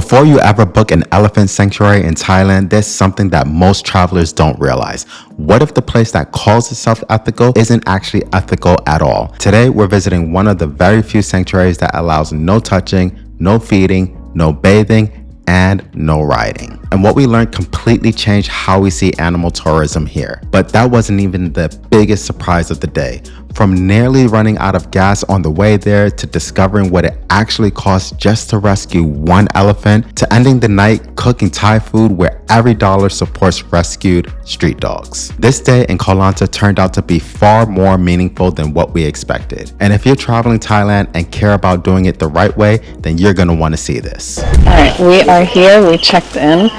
Before you ever book an elephant sanctuary in Thailand, there's something that most travelers don't realize. What if the place that calls itself ethical isn't actually ethical at all? Today, we're visiting one of the very few sanctuaries that allows no touching, no feeding, no bathing, and no riding. And what we learned completely changed how we see animal tourism here. But that wasn't even the biggest surprise of the day. From nearly running out of gas on the way there, to discovering what it actually costs just to rescue one elephant, to ending the night cooking Thai food where every dollar supports rescued street dogs. This day in Koh Lanta turned out to be far more meaningful than what we expected. And if you're traveling Thailand and care about doing it the right way, then you're gonna wanna see this. All right, we are here, we checked in.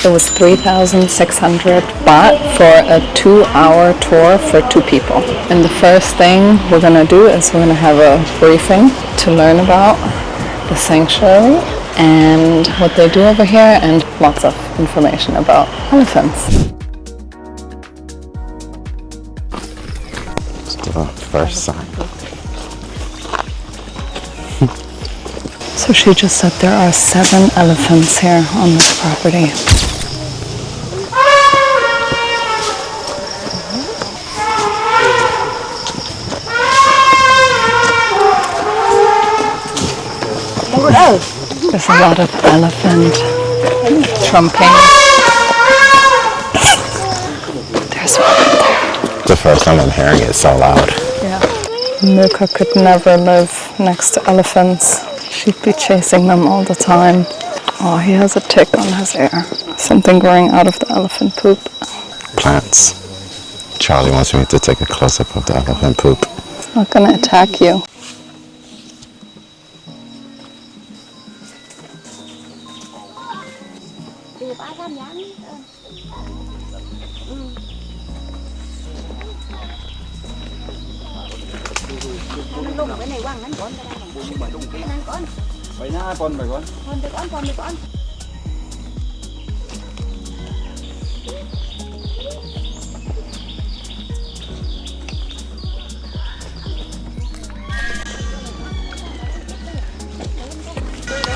It was 3,600 baht for a 2-hour tour for 2 people. And the first thing we're gonna do is we're gonna have a briefing to learn about the sanctuary and what they do over here, and lots of information about elephants. Let's do the first sign. So she just said there are 7 elephants here on this property. There's a lot of elephant trumping. There's one there. The first time I'm hearing it so loud. Yeah. Milka could never live next to elephants. She'd be chasing them all the time. Oh, he has a tick on his ear. Something growing out of the elephant poop. Plants. Charlie wants me to take a close-up of the elephant poop. It's not gonna attack you.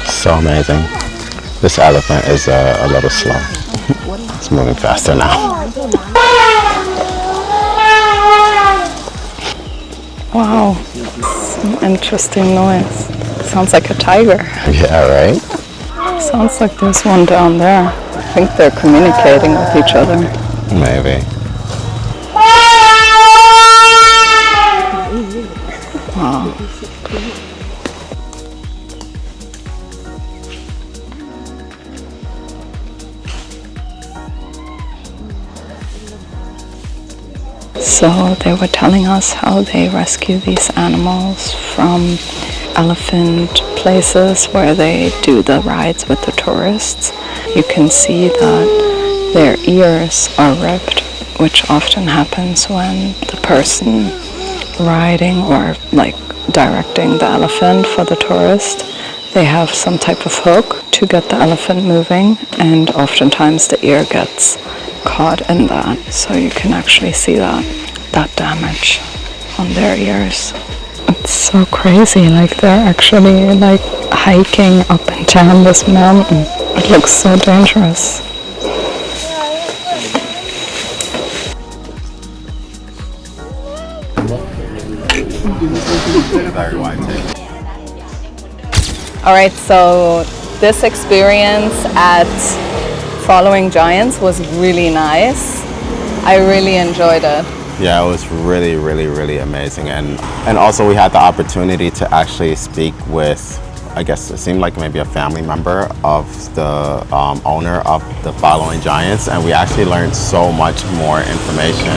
So amazing. This elephant is a little slow. It's moving faster now. Wow, some interesting noise. Sounds like a tiger. Yeah, right? Sounds like there's one down there. I think they're communicating with each other. Maybe. Wow. So they were telling us how they rescue these animals from elephant places where they do the rides with the tourists. You can see that their ears are ripped, which often happens when the person riding or like directing the elephant for the tourist, they have some type of hook to get the elephant moving, and oftentimes the ear gets caught in that, so you can actually see that damage on their ears. It's so crazy, like they're actually like hiking up and down this mountain. It looks so dangerous. All right, so this experience at Following Giants was really nice. I really enjoyed it. Yeah, it was really, really, really amazing. And also we had the opportunity to actually speak with, I guess it seemed like maybe a family member of the owner of the Following Giants. And we actually learned so much more information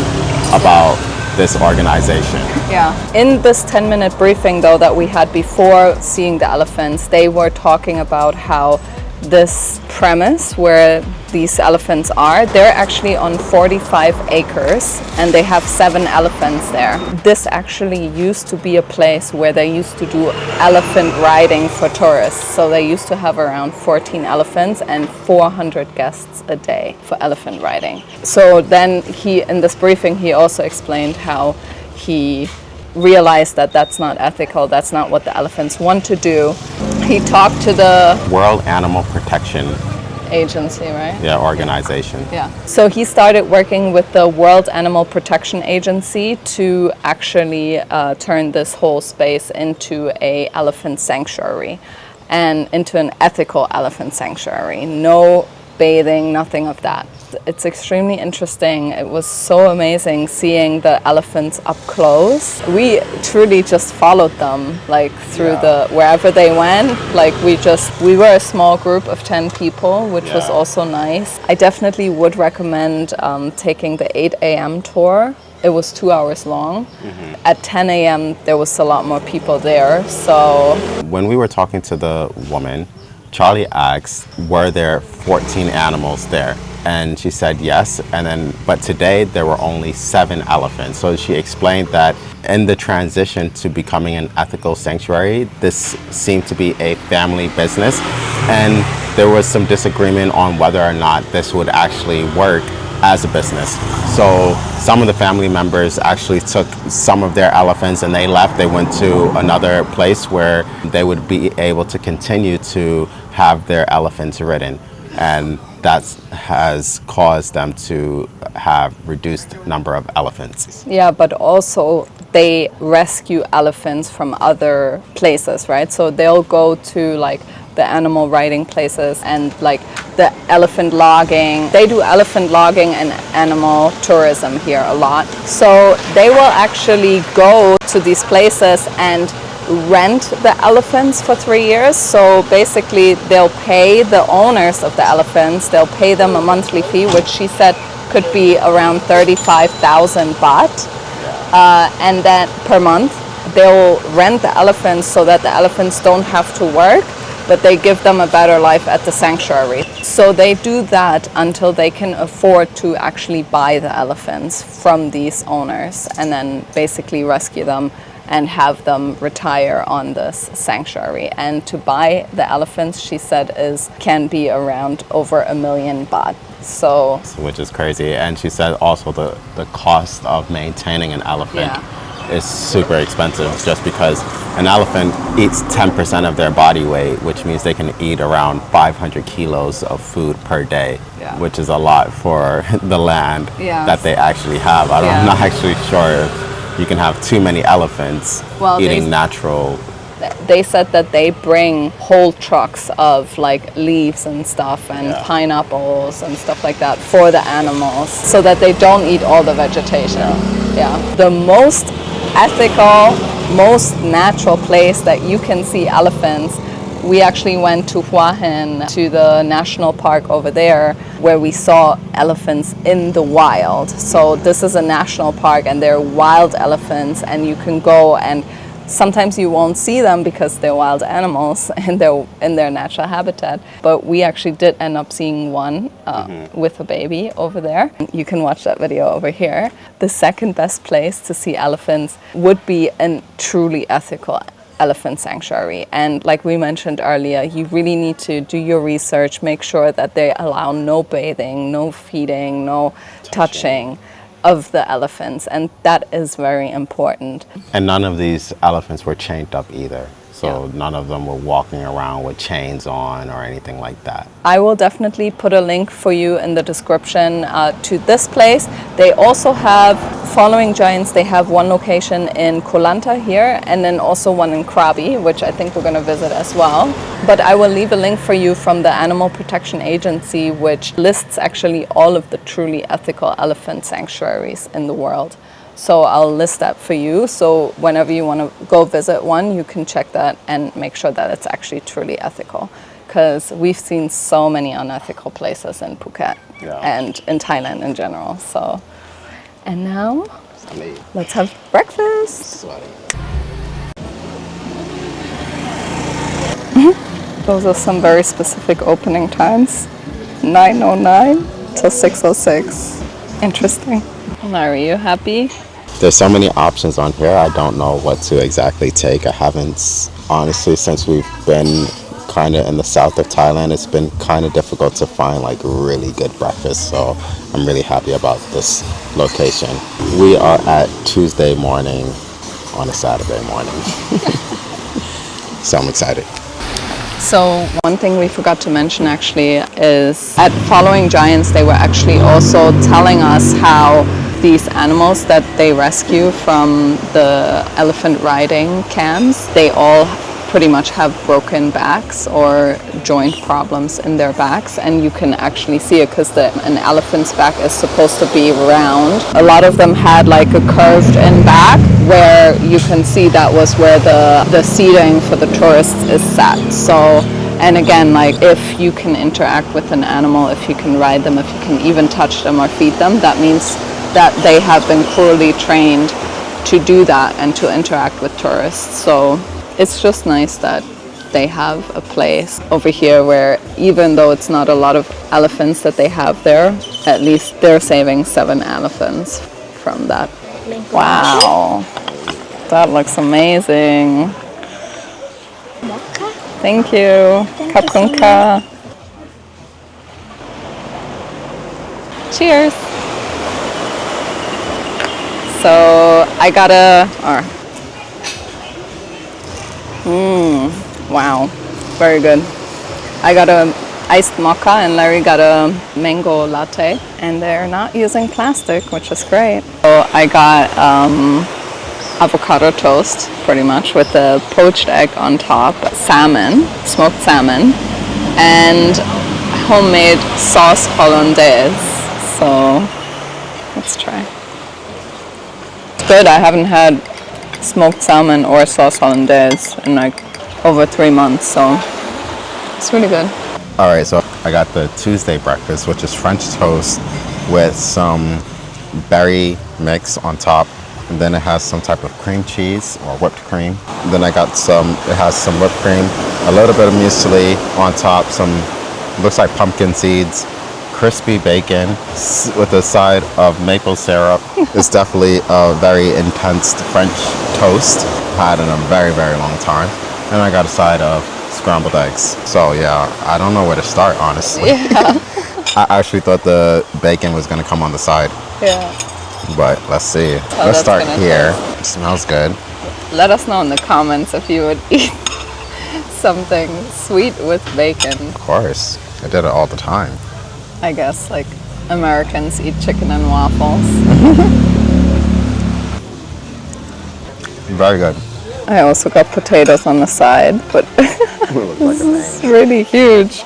about this organization. Yeah. In this 10-minute briefing though that we had before seeing the elephants, they were talking about how this premise where these elephants are, they're actually on 45 acres and they have 7 elephants there. This actually used to be a place where they used to do elephant riding for tourists. So they used to have around 14 elephants and 400 guests a day for elephant riding. So then in this briefing, he also explained how he realized that that's not ethical, that's not what the elephants want to do. He talked to the World Animal Protection, agency, right? yeah, organization. Yeah. So he started working with the World Animal Protection Agency to actually turn this whole space into a elephant sanctuary and into an ethical elephant sanctuary. No bathing, nothing of that. It's extremely interesting. It was so amazing seeing the elephants up close. We truly just followed them like through the wherever they went. Like we were a small group of 10 people, which was also nice. I definitely would recommend taking the 8 a.m. tour. It was 2 hours long. At 10 a.m. there was a lot more people there. So when we were talking to the woman, Charlie asked, were there 14 animals there? And she said yes, but today there were only 7 elephants. So she explained that in the transition to becoming an ethical sanctuary, this seemed to be a family business, and there was some disagreement on whether or not this would actually work as a business. So some of the family members actually took some of their elephants and they left. They went to another place where they would be able to continue to have their elephants ridden, and that has caused them to have reduced number of elephants. yeah, but also they rescue elephants from other places, right? So they'll go to like the animal riding places and like the elephant logging. They do elephant logging and animal tourism here a lot. So they will actually go to these places and rent the elephants for 3 years. So basically they'll pay the owners of the elephants, they'll pay them a monthly fee, which she said could be around 35,000 baht. And then per month they'll rent the elephants so that the elephants don't have to work, but they give them a better life at the sanctuary. So they do that until they can afford to actually buy the elephants from these owners and then basically rescue them and have them retire on this sanctuary. And to buy the elephants, she said, can be around over 1 million baht. So, which is crazy. And she said also the cost of maintaining an elephant is super expensive, just because an elephant eats 10% of their body weight, which means they can eat around 500 kilos of food per day, which is a lot for the land that they actually have. I'm not actually sure if you can have too many elephants eating natural. They said that they bring whole trucks of like leaves and stuff and pineapples and stuff like that for the animals so that they don't eat all the vegetation. The most ethical, most natural place that you can see elephants, we actually went to Hua Hin, to the national park over there, where we saw elephants in the wild. So this is a national park and they're wild elephants, and you can go, and sometimes you won't see them because they're wild animals and they're in their natural habitat. But we actually did end up seeing one with a baby over there. You can watch that video over here. The second best place to see elephants would be a truly ethical elephant sanctuary. And like we mentioned earlier, you really need to do your research, make sure that they allow no bathing, no feeding, no touching of the elephants, and that is very important. And none of these elephants were chained up either. So none of them were walking around with chains on or anything like that. I will definitely put a link for you in the description to this place. They also have Following Giants. They have one location in Koh Lanta here, and then also one in Krabi, which I think we're going to visit as well. But I will leave a link for you from the Animal Protection Agency, which lists actually all of the truly ethical elephant sanctuaries in the world. So I'll list that for you. So whenever you want to go visit one, you can check that and make sure that it's actually truly ethical. Because we've seen so many unethical places in Phuket and in Thailand in general. So, and now let's have breakfast. Those are some very specific opening times. 9:09 till 6:06. Interesting. Are you happy? There's so many options on here. I don't know what to exactly take. I haven't, honestly, since we've been kind of in the south of Thailand, it's been kind of difficult to find like really good breakfast. So I'm really happy about this location. We are at Tuesday morning on a Saturday morning. So I'm excited. So one thing we forgot to mention actually is at Following Giants, they were actually also telling us how these animals that they rescue from the elephant riding camps, they all pretty much have broken backs or joint problems in their backs, and you can actually see it because an elephant's back is supposed to be round. A lot of them had like a curved in back where you can see that was where the seating for the tourists is set. So, and again, like if you can interact with an animal, if you can ride them, if you can even touch them or feed them, that means that they have been cruelly trained to do that and to interact with tourists. So it's just nice that they have a place over here where even though it's not a lot of elephants that they have there, at least they're saving 7 elephants from that. Wow, that looks amazing. Thank you. Kapunka. Cheers. So I got wow, very good. I got a iced mocha and Larry got a mango latte, and they're not using plastic, which is great. So I got avocado toast, pretty much, with a poached egg on top, salmon, smoked salmon, and homemade sauce hollandaise. So let's try. It's good. I haven't had smoked salmon or sauce hollandaise in like over 3 months, so it's really good. All right, so I got the Tuesday breakfast, which is French toast with some berry mix on top, and then it has some type of cream cheese or whipped cream. And then I got it has some whipped cream, a little bit of muesli on top, some, looks like pumpkin seeds, crispy bacon with a side of maple syrup. It's definitely a very intense French toast. Had in a very, very long time. And I got a side of scrambled eggs. So yeah, I don't know where to start, honestly. Yeah. I actually thought the bacon was gonna come on the side. Yeah. But let's see. Oh, Let's start gonna here. It smells good. Let us know in the comments if you would eat something sweet with bacon. Of course, I did it all the time. I guess like Americans eat chicken and waffles. Very good. I also got potatoes on the side, but this is really huge.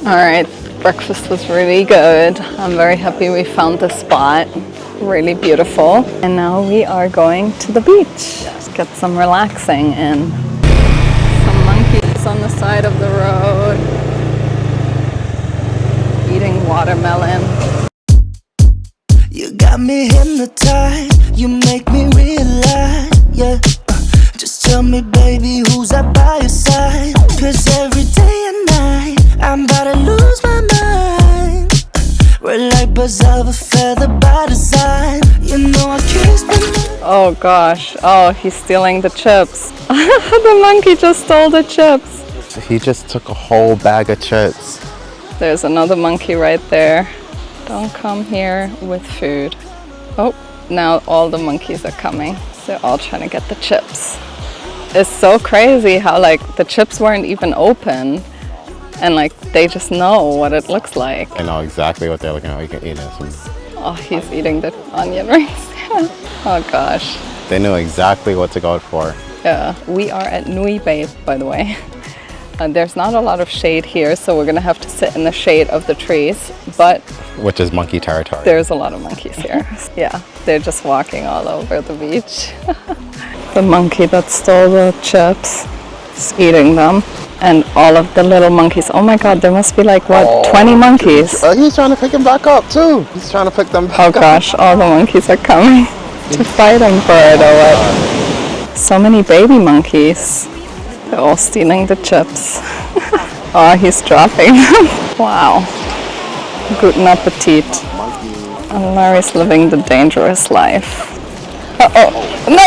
All right, breakfast was really good. I'm very happy we found this spot. Really beautiful. And now we are going to the beach. Get some relaxing in. Some monkeys on the side of the road. Eating watermelon. You got me hypnotized, you make me realize, yeah. Just tell me, baby, who's up by your side? 'Cause every day and night, I'm about to lose my mind. We're like birds of a feather by design. You know I can't spend. Oh gosh, oh, he's stealing the chips. The monkey just stole the chips. He just took a whole bag of chips. There's another monkey right there. Don't come here with food. Oh, now all the monkeys are coming. They're all trying to get the chips. It's so crazy how like the chips weren't even open and like they just know what it looks like. I know exactly what they're looking at. You can eat it. Oh, he's eating the onion rings. Oh gosh. They knew exactly what to go for. Yeah, we are at Nui Bay, by the way. There's not a lot of shade here, so we're gonna have to sit in the shade of the trees, but Which is monkey territory. there's a lot of monkeys here. Yeah, they're just walking all over the beach. The monkey that stole the chips is eating them, and all of the little monkeys. Oh my god, there must be like, what, 20 monkeys? He's trying to pick him back up too. He's trying to pick them back Oh up. gosh, all the monkeys are coming to fight him for it or what. So many baby monkeys. They're all stealing the chips. Oh, he's dropping them. Wow. Guten Appetit. And Larry's living the dangerous life. Uh-oh. No.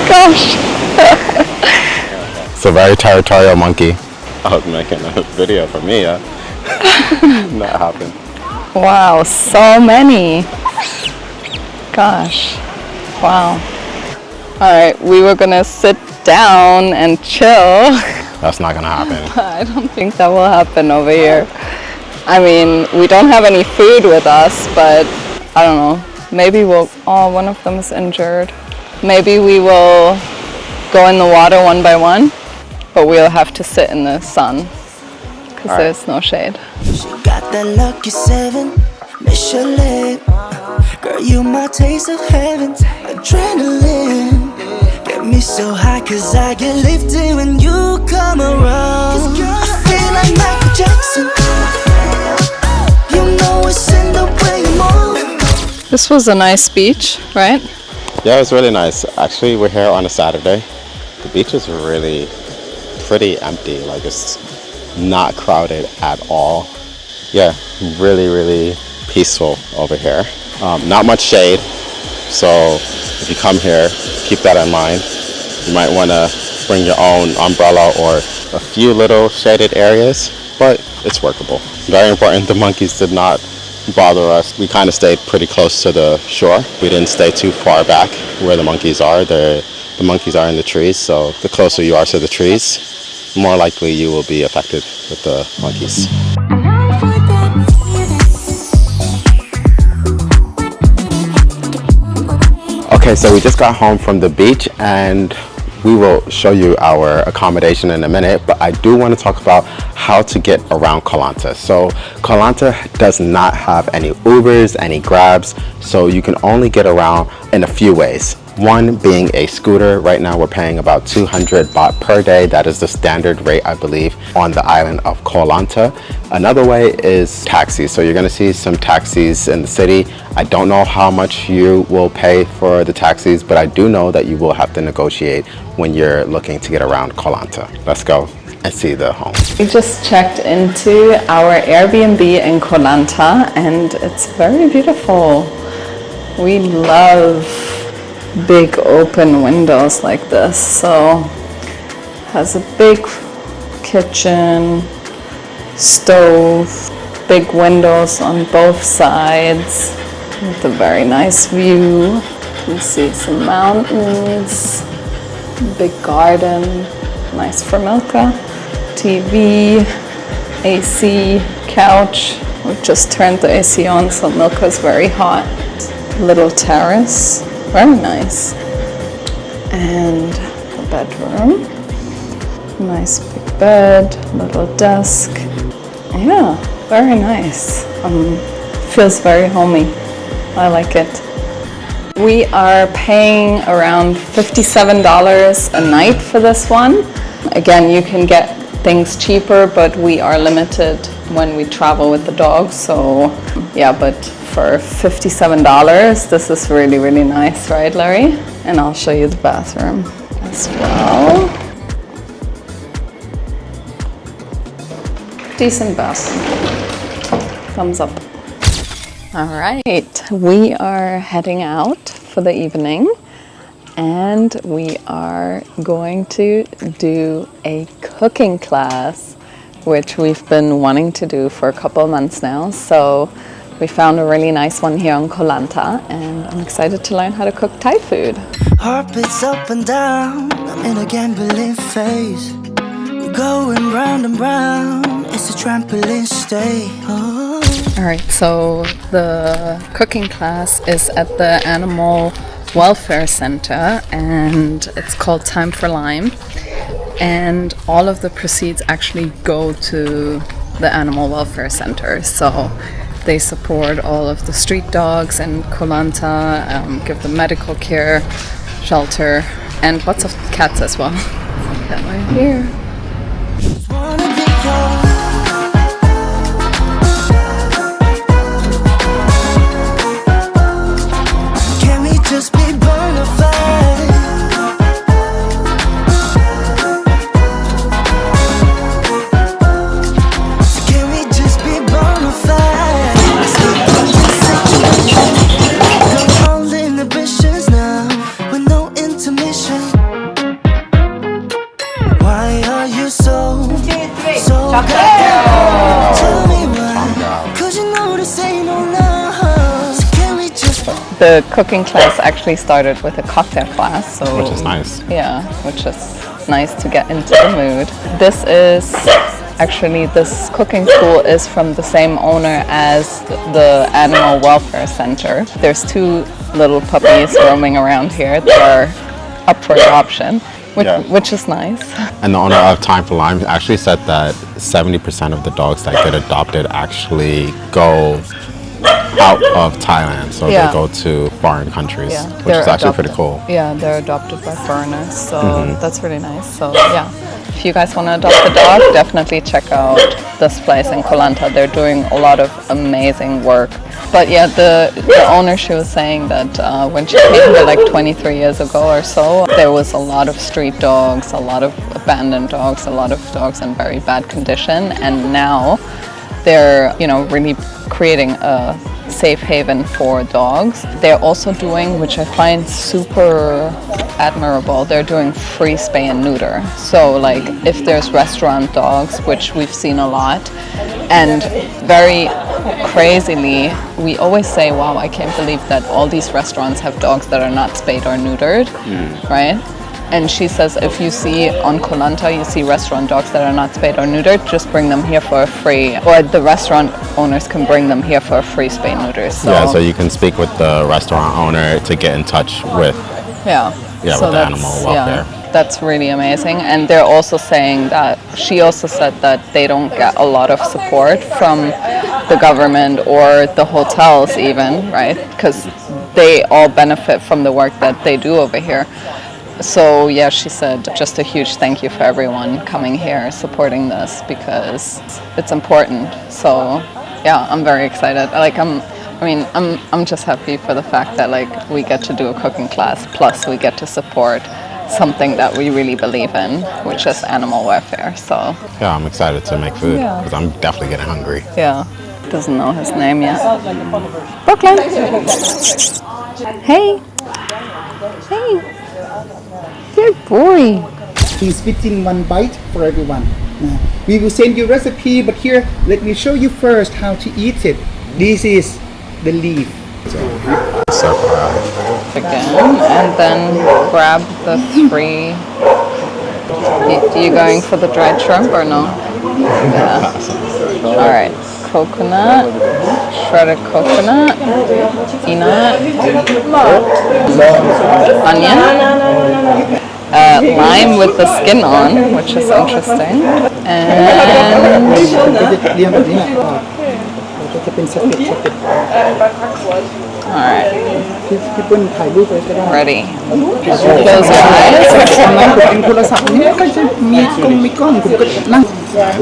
Gosh. It's a very territorial monkey. I was making a video for me, yeah. That happened. Wow, so many. Gosh. Wow. Alright, we were gonna sit down and chill. That's not gonna happen. I don't think that will happen over here. I mean, we don't have any food with us, but I don't know. Maybe we'll, oh, one of them is injured. Maybe we will go in the water one by one, but we'll have to sit in the sun because there's no shade. She got that lucky 7, Michelin. Girl, you my taste of heaven. Adrenaline get me so high, cause I get lifted when you come around. I feel like Michael Jackson. You know it's in the way you move. This was a nice beach, right? Yeah, it was really nice. Actually, we're here on a Saturday. The beach is really pretty empty. Like, it's not crowded at all. Yeah, really, really peaceful over here. Not much shade, so if you come here, keep that in mind. You might want to bring your own umbrella or a few little shaded areas, but it's workable. Very important, the monkeys did not bother us. We kind of stayed pretty close to the shore. We didn't stay too far back where the monkeys are. The monkeys are in the trees, so the closer you are to the trees, more likely you will be affected with the monkeys. Okay, so we just got home from the beach and we will show you our accommodation in a minute, but I do want to talk about how to get around Koh Lanta. So Koh Lanta does not have any Ubers, any Grabs, so you can only get around in a few ways. One being a scooter. Right now we're paying about 200 baht per day. That is the standard rate, I believe, on the island of Koh Lanta. Another way is taxis. So you're going to see some taxis in the city. I don't know how much you will pay for the taxis, but I do know that you will have to negotiate when you're looking to get around Koh Lanta. Let's go and see the home. We just checked into our Airbnb in Koh Lanta and it's very beautiful. We love big open windows like this. So has a big kitchen, stove, big windows on both sides with a very nice view. You see some mountains, big garden, nice for Milka, TV, AC, couch. We just turned the AC on, so Milka's very hot. Little terrace, very nice. And the bedroom, nice big bed, little desk. Yeah, very nice. Feels very homey. I like it. We are paying around $57 a night for this one. Again, you can get things cheaper, but we are limited when we travel with the dogs. So yeah, but for $57, this is really, really nice, right, Larry? And I'll show you the bathroom as well. Decent bathroom. Thumbs up. All right, we are heading out for the evening and we are going to do a cooking class, which we've been wanting to do for a couple of months now. So we found a really nice one here on Koh Lanta and I'm excited to learn how to cook Thai food. Heart beats up and down, I'm in a gambling phase. Going round and round, it's a trampoline stay. Oh. All right, so the cooking class is at the Animal Welfare Center and it's called Time for Lime. And all of the proceeds actually go to the Animal Welfare Center. So they support all of the street dogs in Koh Lanta, give them medical care, shelter, and lots of cats as well. That right here. Just be bona fide. Can we just be bona fide? Got all inhibitions now, with no intermission. Why are you so bad? Tell me why, 'cause you know this ain't no love. So can we just The cooking class actually started with a cocktail class, so Which is nice. yeah, which is nice to get into the mood. This cooking school is from the same owner as the Animal Welfare Center. There's 2 little puppies roaming around here that are up for adoption, which is nice. And the owner of Time for Lime actually said that 70% of the dogs that get adopted actually go out of Thailand, so they go to foreign countries, which is actually pretty cool. Yeah, they're adopted by foreigners, so that's really nice. So yeah, if you guys want to adopt a dog, definitely check out this place in Koh Lanta. They're doing a lot of amazing work. But yeah, the owner, she was saying that when she came here like 23 years ago or so, there was a lot of street dogs, a lot of abandoned dogs, a lot of dogs in very bad condition, and now they're, really creating a safe haven for dogs. They're also doing, which I find super admirable, they're doing free spay and neuter. So like if there's restaurant dogs, which we've seen a lot, and very crazily, we always say, wow, I can't believe that all these restaurants have dogs that are not spayed or neutered, right? And she says if you see on Koh Lanta, you see restaurant dogs that are not spayed or neutered, just bring them here for a free, or the restaurant owners can bring them here for a free spay and neuter. So you can speak with the restaurant owner to get in touch with with the animal welfare. Yeah, that's really amazing. And they're also saying that, she also said that they don't get a lot of support from the government or the hotels even, right? Because they all benefit from the work that they do over here. So yeah, she said just a huge thank you for everyone coming here, supporting this, because it's important. So yeah, I'm very excited. I'm just happy for the fact that like we get to do a cooking class, plus we get to support something that we really believe in, which is animal welfare. So yeah, I'm excited to make food because I'm definitely getting hungry. Yeah, doesn't know his name yet. Brooklyn. Hey. Good boy. He's fitting 1 bite for everyone. We will send you recipe, but here, let me show you first how to eat it. This is the leaf. Again, and then grab the 3. You going for the dried shrimp or no? Yeah. All right. Coconut, shredded coconut, peanut, onion, lime with the skin on, which is interesting, and alright, ready. Close your eyes. เป็นโทรศัพท์ไม่ค่อยจะมีกล้องผมก็นั่งไ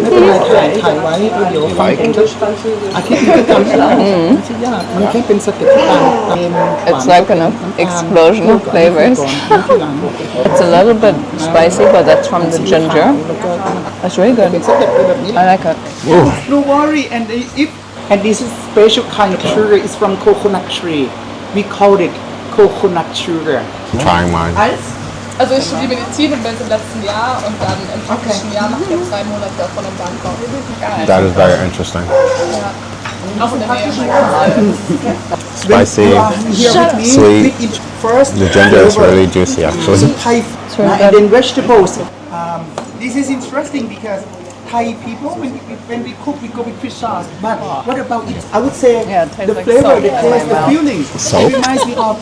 ม่เป็นไรถ่ายไว้เดี๋ยวฟังผมจะอาทิตย์นึงก็จำได้ไม่ใช่ยากมันแค่เป็นสเต็ปตาม It's like an explosion of flavors. It's a little bit spicy, but that's from the ginger. That's really good. I like it. Don't worry, and this is special kind of sugar. It's from coconut tree. We call it coconut sugar. Trying mine. Also ich studiere Medizin und bin im letzten Jahr und dann im praktischen Jahr mache ich jetzt 3 Monate davon in Bangkok. Geil. That is very interesting. Auch in der Nähe. Spicy, sweet. The ginger is really juicy actually. And then vegetables. This is interesting because Thai people, when we cook, we go with fish sauce. But what about it? I would say tastes the like flavor, soap the in my taste, the mouth. feeling. Soap? It reminds me of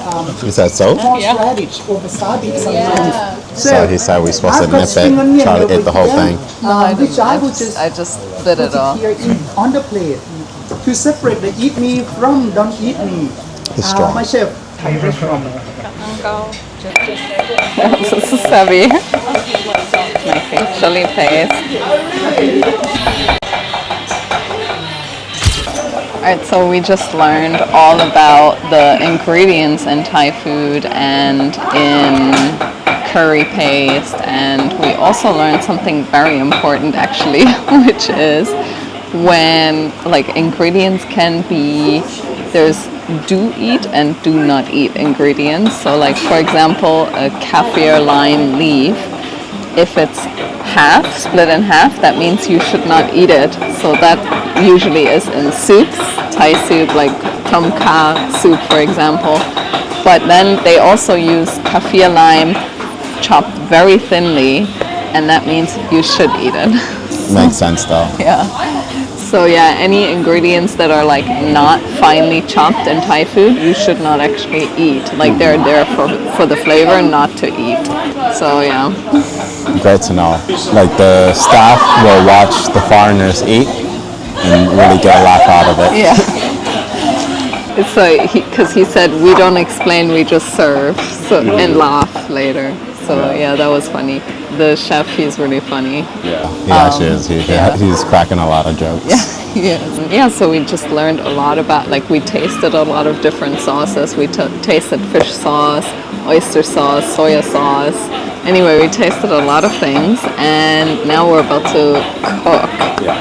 Is that soap? horseradish or wasabi sometimes. So he said we're supposed to nip it, try to eat the whole thing. Which I would just I just bit it off. here on the plate to separate the eat me from don't eat me. It's strong. My chef, Thai restaurant. This is heavy. Making chili paste. Alright, so we just learned all about the ingredients in Thai food and in curry paste, and we also learned something very important actually, which is when like ingredients can be, there's do eat and do not eat ingredients. So like for example, a kaffir lime leaf, if it's split in half, that means you should not eat it. So that usually is in soups, Thai soup like tom kha soup, for example. But then they also use kaffir lime chopped very thinly, and that means you should eat it. Makes sense though. Yeah. So yeah, any ingredients that are like not finely chopped in Thai food, you should not actually eat. Like they're there for the flavor, not to eat. So yeah. Great to know. Like the staff will watch the foreigners eat and really get a laugh out of it. Yeah. It's like, because he said, we don't explain, we just serve, so, and laugh later. So yeah, that was funny. The chef, he's really funny. Yeah, he actually is. He's cracking a lot of jokes. Yeah, so we just learned a lot about, like we tasted a lot of different sauces. We tasted fish sauce, oyster sauce, soya sauce. Anyway, we tasted a lot of things, and now we're about to cook. Yeah.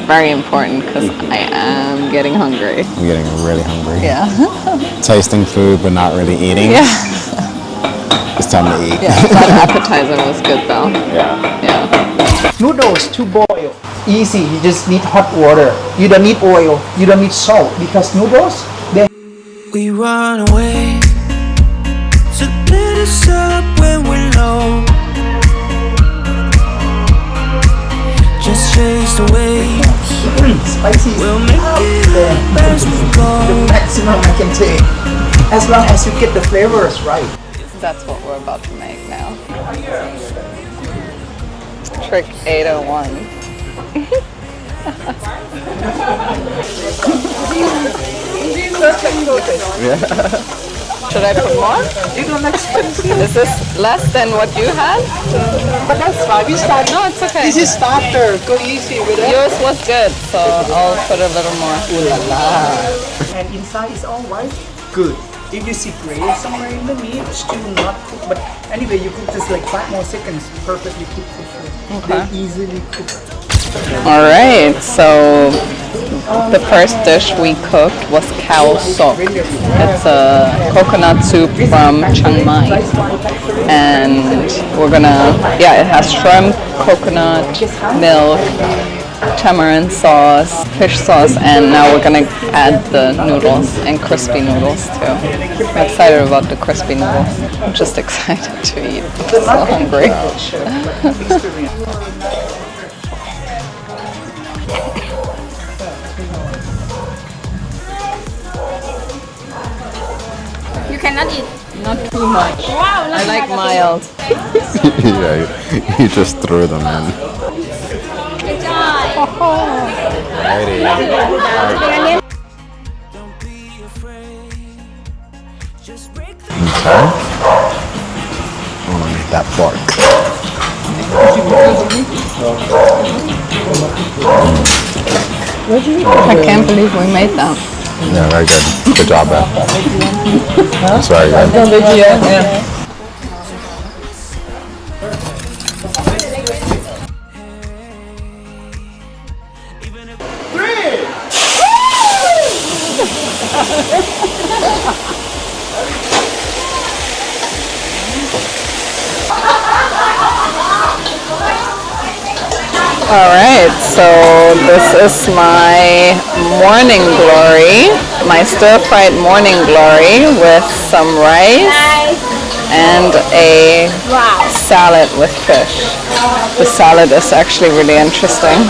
Very important, because I am getting hungry. I'm getting really hungry. Yeah. Tasting food but not really eating. Yeah. It's time to eat. Yeah, that appetizer was good though. Yeah. Noodles to boil. Easy, you just need hot water. You don't need oil, you don't need salt, because noodles, they We run away, so let us up when we're low. Just chase the waves, spicy. we'll make it up as we The go. maximum I can take, as long as you get the flavors right. That's what we're about to make now. Trick 801. Should I put more? You don't expensive, Is this less than what you had? but that's fine. We start. No, it's okay. This is starter. Go easy with it. Yours was good, so I'll put a little more. Ooh la la. And inside is all white. Good. If you see gray somewhere in the meat, still not cooked. But anyway, you cook this like 5 more seconds. Perfectly cooked for sure. Okay. They easily cooked. All right, so the first dish we cooked was cow sok. It's a coconut soup from Chiang Mai, and we're gonna, it has shrimp, coconut, milk, tamarind sauce, fish sauce, and now we're gonna add the noodles and crispy noodles too. I'm excited about the crispy noodles. I'm just excited to eat. I'm so hungry. You cannot eat. Not too much. Wow, I like mild. Yeah, you just threw them in. Alrighty. Don't be afraid, just break the Okay. I want to make that fork. I can't believe we made that. Yeah, very good. Good job, Beth. That's very good. All right, so this is my morning glory, my stir-fried morning glory with some rice and a salad with fish. The salad is actually really interesting.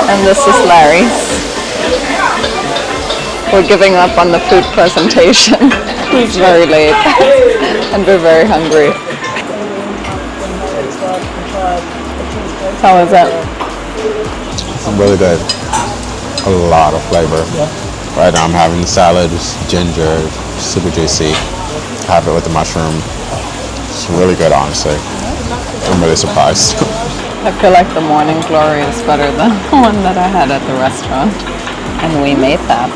And this is Larry's. We're giving up on the food presentation. It's very late and we're very hungry. How is it? Really good. A lot of flavor. Right now I'm having salad, ginger, super juicy. Have it with the mushroom. It's really good, honestly. I'm really surprised. I feel like the morning glory is better than the one that I had at the restaurant. And we made that.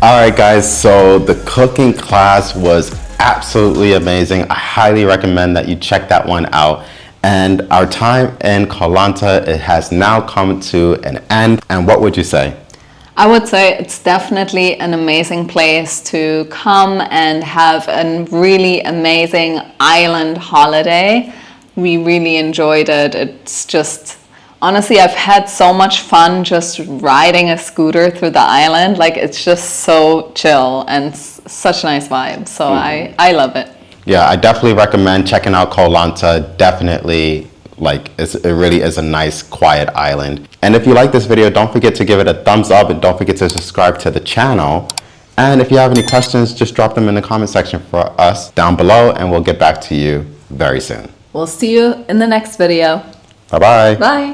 All right, guys, so the cooking class was absolutely amazing. I highly recommend that you check that one out. And our time in Koh Lanta, it has now come to an end. And what would you say? I would say it's definitely an amazing place to come and have a really amazing island holiday. We really enjoyed it. It's just honestly, I've had so much fun just riding a scooter through the island. Like, it's just so chill and such nice vibes. So I love it. Yeah, I definitely recommend checking out Koh Lanta. Definitely, like, it really is a nice, quiet island. And if you like this video, don't forget to give it a thumbs up and don't forget to subscribe to the channel. And if you have any questions, just drop them in the comment section for us down below and we'll get back to you very soon. We'll see you in the next video. Bye-bye. Bye.